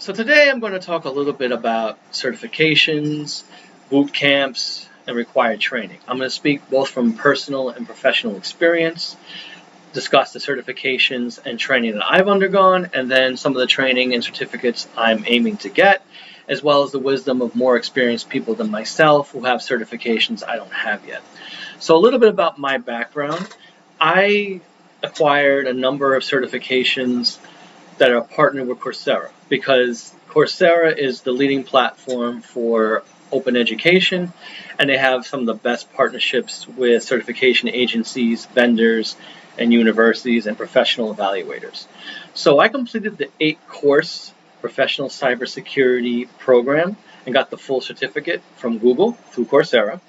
So today I'm going to talk a little bit about certifications, boot camps, and required training. I'm going to speak both from personal and professional experience, discuss the certifications and training that I've undergone, and then some of the training and certificates I'm aiming to get, as well as the wisdom of more experienced people than myself who have certifications I don't have yet. So a little bit about my background. I acquired a number of certifications that are partnered with Coursera, because Coursera is the leading platform for open education, and they have some of the best partnerships with certification agencies, vendors, and universities and professional evaluators. So I completed the 8-course professional cybersecurity program and got the full certificate from Google through Coursera.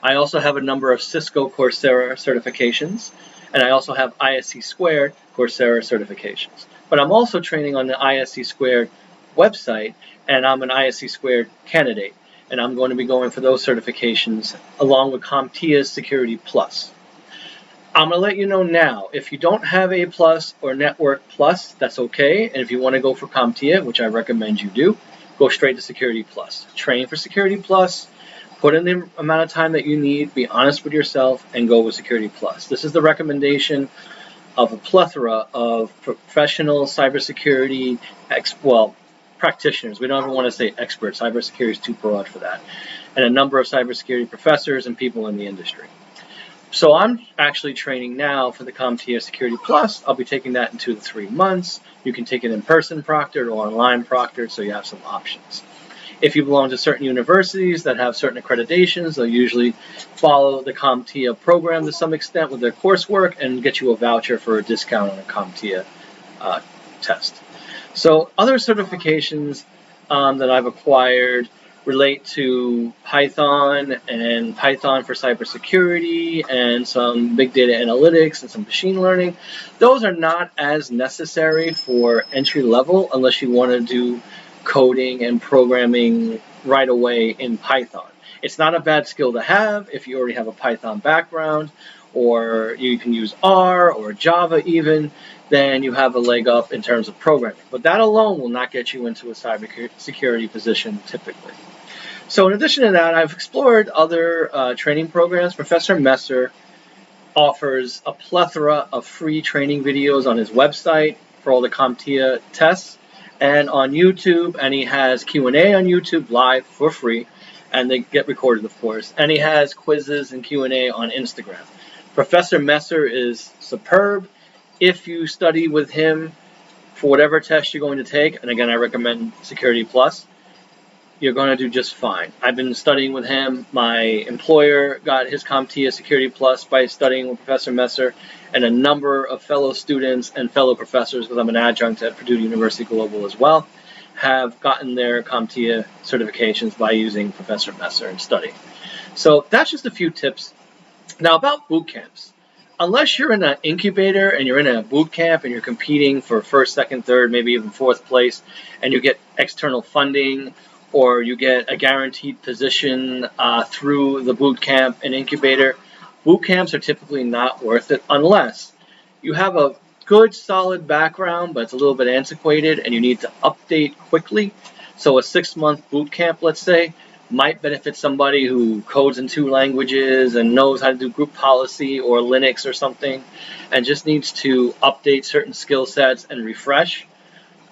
I also have a number of Cisco Coursera certifications, and I also have ISC Squared Coursera certifications. But I'm also training on the ISC Squared website, and I'm an ISC Squared candidate, and I'm going to be going for those certifications along with CompTIA's Security Plus. I'm going to let you know now, if you don't have A Plus or Network Plus, that's okay, and if you want to go for CompTIA, which I recommend you do, go straight to Security Plus. Train for Security Plus, put in the amount of time that you need, be honest with yourself, and go with Security Plus. This is the recommendation of a plethora of professional cybersecurity practitioners. We don't even want to say experts. Cybersecurity is too broad for that. And a number of cybersecurity professors and people in the industry. So I'm actually training now for the CompTIA Security Plus. I'll be taking that in 2 to 3 months. You can take it in person proctored or online proctored, so you have some options. If you belong to certain universities that have certain accreditations, they'll usually follow the CompTIA program to some extent with their coursework and get you a voucher for a discount on a CompTIA test. So other certifications that I've acquired relate to Python and Python for cybersecurity and some big data analytics and some machine learning. Those are not as necessary for entry level unless you want to do coding and programming right away in Python. It's not a bad skill to have if you already have a Python background, or you can use R or Java even, then you have a leg up in terms of programming. But that alone will not get you into a cybersecurity position typically. So in addition to that, I've explored other training programs. Professor Messer offers a plethora of free training videos on his website for all the CompTIA tests and on YouTube, and he has Q&A on YouTube live for free, and they get recorded, of course, and he has quizzes and Q&A on Instagram. Professor Messer is superb. If you study with him for whatever test you're going to take, and again, I recommend Security Plus, you're going to do just fine. I've been studying with him. My employer got his CompTIA Security Plus by studying with Professor Messer, and a number of fellow students and fellow professors, because I'm an adjunct at Purdue University Global as well, have gotten their CompTIA certifications by using Professor Messer and studying. So that's just a few tips. Now about boot camps. Unless you're in an incubator and you're in a boot camp and you're competing for first, second, third, maybe even fourth place, and you get external funding, or you get a guaranteed position through the boot camp and incubator, boot camps are typically not worth it unless you have a good, solid background, but it's a little bit antiquated and you need to update quickly. So a 6-month boot camp, let's say, might benefit somebody who codes in 2 languages and knows how to do group policy or Linux or something and just needs to update certain skill sets and refresh.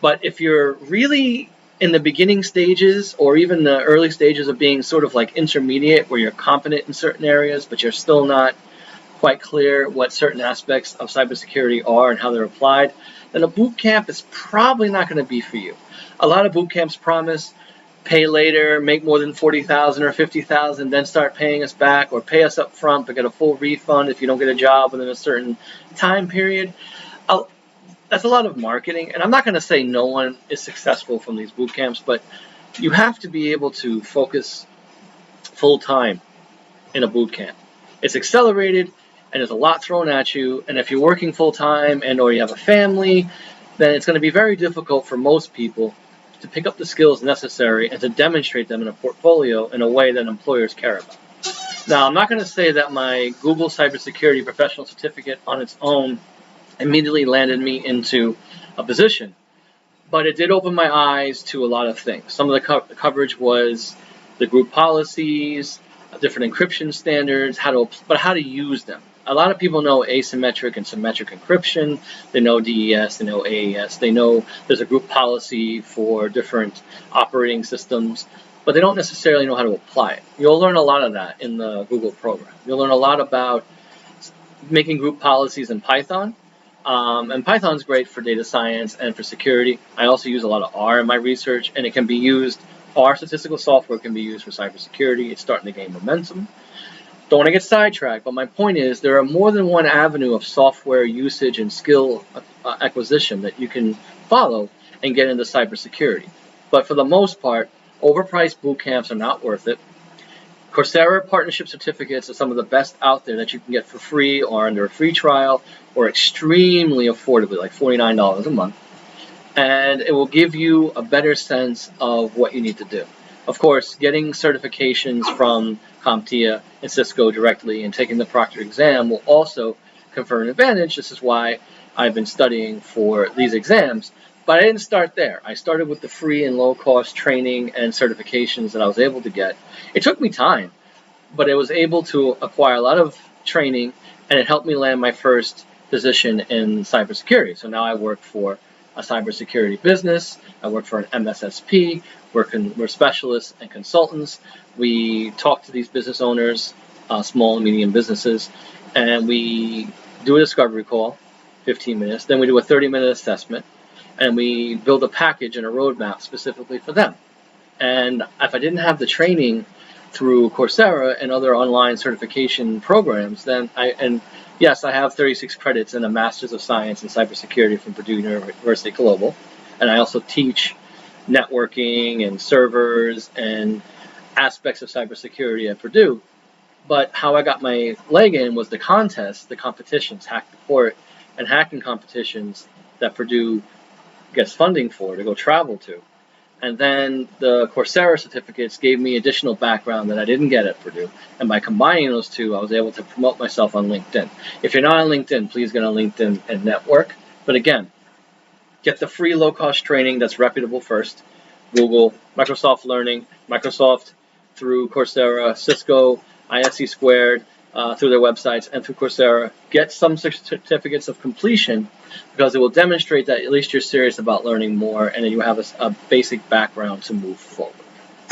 But if you're really in the beginning stages or even the early stages of being sort of like intermediate, where you're competent in certain areas, but you're still not quite clear what certain aspects of cybersecurity are and how they're applied, then a boot camp is probably not going to be for you. A lot of boot camps promise pay later, make more than $40,000 or $50,000, then start paying us back, or pay us up front but get a full refund if you don't get a job within a certain time period. That's a lot of marketing, and I'm not going to say no one is successful from these boot camps, but you have to be able to focus full-time in a boot camp. It's accelerated, and there's a lot thrown at you, and if you're working full-time and or you have a family, then it's going to be very difficult for most people to pick up the skills necessary and to demonstrate them in a portfolio in a way that employers care about. Now, I'm not going to say that my Google Cybersecurity Professional Certificate on its own immediately landed me into a position, But it did open my eyes to a lot of things. Some of the coverage was the group policies, different encryption standards, how to use them. A lot of people know asymmetric and symmetric encryption. They know DES, they know AES, they know there's a group policy for different operating systems, but they don't necessarily know how to apply it. You'll learn a lot of that in the Google program. You'll learn a lot about making group policies in Python. And Python's great for data science and for security. I also use a lot of R in my research, and it can be used, R statistical software can be used for cybersecurity. It's starting to gain momentum. Don't want to get sidetracked, but my point is there are more than one avenue of software usage and skill acquisition that you can follow and get into cybersecurity. But for the most part, overpriced boot camps are not worth it. Coursera partnership certificates are some of the best out there that you can get for free or under a free trial or extremely affordably, like $49 a month. And it will give you a better sense of what you need to do. Of course, getting certifications from CompTIA and Cisco directly and taking the proctored exam will also confer an advantage. This is why I've been studying for these exams. But I didn't start there. I started with the free and low-cost training and certifications that I was able to get. It took me time, but I was able to acquire a lot of training, and it helped me land my first position in cybersecurity. So now I work for a cybersecurity business. I work for an MSSP. We're specialists and consultants. We talk to these business owners, small and medium businesses, and we do a discovery call, 15 minutes. Then we do a 30-minute assessment, and we build a package and a roadmap specifically for them. And if I didn't have the training through Coursera and other online certification programs, then yes, I have 36 credits and a Master's of Science in Cybersecurity from Purdue University Global, and I also teach networking and servers and aspects of cybersecurity at Purdue. But how I got my leg in was the contests, the competitions, Hack the Port, and hacking competitions that Purdue gets funding for to go travel to. And then the Coursera certificates gave me additional background that I didn't get at Purdue. And by combining those two, I was able to promote myself on LinkedIn. If you're not on LinkedIn, please get on LinkedIn and network. But again, get the free low-cost training that's reputable first. Google, Microsoft Learning, Microsoft through Coursera, Cisco, ISC Squared, through their websites and through Coursera. Get some certificates of completion because it will demonstrate that at least you're serious about learning more and that you have a basic background to move forward.